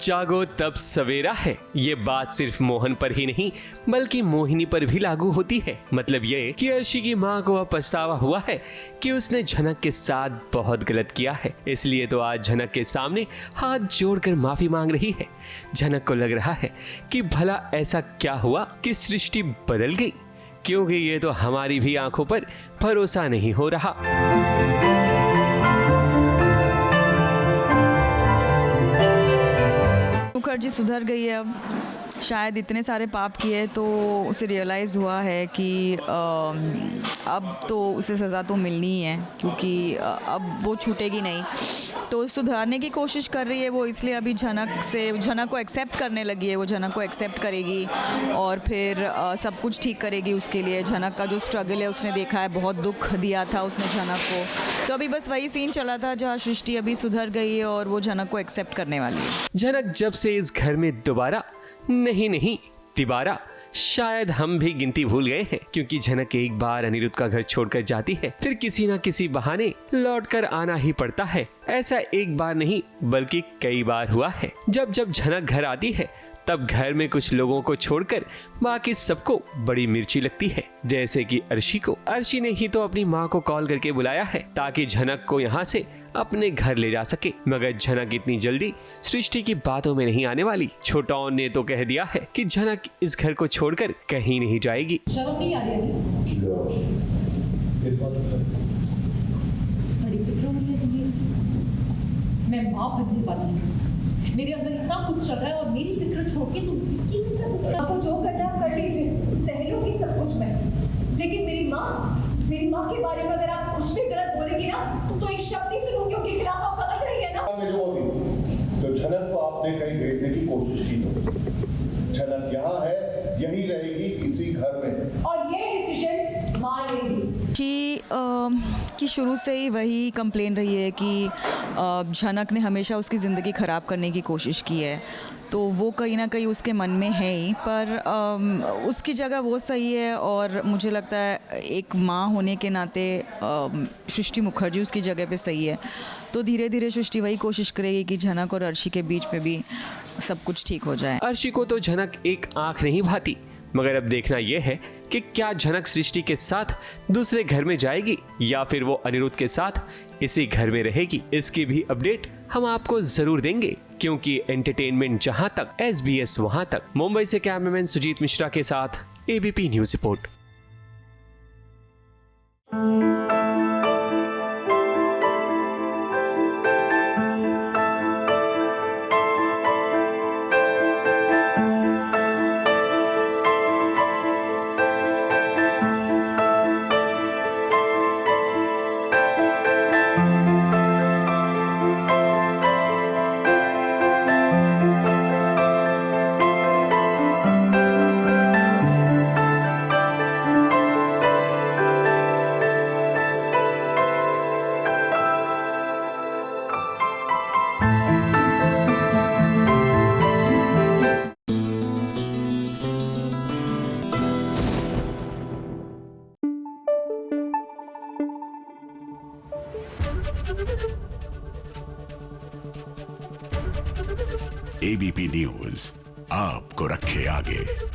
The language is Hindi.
जागो तब सवेरा है, ये बात सिर्फ मोहन पर ही नहीं बल्कि मोहिनी पर भी लागू होती है। मतलब ये कि अर्शी की माँ को अब पछतावा हुआ है कि उसने झनक के साथ बहुत गलत किया है। इसलिए तो आज झनक के सामने हाथ जोड़कर माफी मांग रही है। झनक को लग रहा है कि भला ऐसा क्या हुआ कि सृष्टि बदल गई, क्योंकि ये तो हमारी भी आंखों पर भरोसा नहीं हो रहा। मुखर्जी सुधर गई है, अब शायद इतने सारे पाप किए तो उसे रियलाइज़ हुआ है कि अब तो उसे सज़ा तो मिलनी ही है, क्योंकि अब वो छूटेगी नहीं। तो सुधारने की कोशिश कर रही है वो, इसलिए अभी झनक को एक्सेप्ट करने लगी है। वो झनक को एक्सेप्ट करेगी और फिर सब कुछ ठीक करेगी उसके लिए। झनक का जो स्ट्रगल है उसने देखा है, बहुत दुख दिया था उसने झनक को। तो अभी बस वही सीन चला था जहाँ सृष्टि अभी सुधर गई है और वो झनक को एक्सेप्ट करने वाली है। झनक जब से इस घर में दोबारा नहीं तिबारा, शायद हम भी गिनती भूल गए हैं, क्योंकि झनक एक बार अनिरुद्ध का घर छोड़कर जाती है, फिर किसी न किसी बहाने लौटकर आना ही पड़ता है। ऐसा एक बार नहीं बल्कि कई बार हुआ है। जब झनक घर आती है तब घर में कुछ लोगों को छोड़कर बाकी सबको बड़ी मिर्ची लगती है, जैसे कि अर्शी को। अर्शी ने ही तो अपनी माँ को कॉल करके बुलाया है ताकि झनक को यहाँ से अपने घर ले जा सके, मगर झनक इतनी जल्दी सृष्टि की बातों में नहीं आने वाली। छोटाओं ने तो कह दिया है कि झनक इस घर को छोड़कर कहीं नहीं जाएगी। शर्म नहीं आ रही है? बड़ी फिक्र हो रही है तुम्हें इसकी। मैं माँ बनने वाली हूँ, मेरे अंदर इतना कुछ चल रहा है और मेरी फिक्र छोड़ के तुम इसकी फिक्र कर रही हो। आपको जो करना है कर लीजिए, सह लूंगी सब कुछ मैं, लेकिन मेरी माँ के बारे में अगर आप कुछ भी गलत बोलेगी ना तो एक शब्द नहीं सुनूंगी उनके खिलाफ। आप समझ रही है ना? तो झनक को आपने कहीं भेजने की कोशिश की तो झनक यहाँ है, यही रहेगी इसी घर में, और ये डिसीजन माँ लेगी। कि शुरू से ही वही कंप्लेन रही है कि झनक ने हमेशा उसकी ज़िंदगी ख़राब करने की कोशिश की है, तो वो कहीं ना कहीं उसके मन में है ही। पर उसकी जगह वो सही है और मुझे लगता है एक माँ होने के नाते सृष्टि मुखर्जी उसकी जगह पे सही है। तो धीरे धीरे सृष्टि वही कोशिश करेगी कि झनक और अर्शी के बीच में भी सब कुछ ठीक हो जाए। अर्शी को तो झनक एक आंख नहीं भाती, मगर अब देखना यह है कि क्या झनक सृष्टि के साथ दूसरे घर में जाएगी या फिर वो अनिरुद्ध के साथ इसी घर में रहेगी। इसकी भी अपडेट हम आपको जरूर देंगे, क्योंकि एंटरटेनमेंट जहां तक, SBS वहां तक। मुंबई से कैमरामैन सुजीत मिश्रा के साथ ABP news report. ABP news आपको रखे आगे।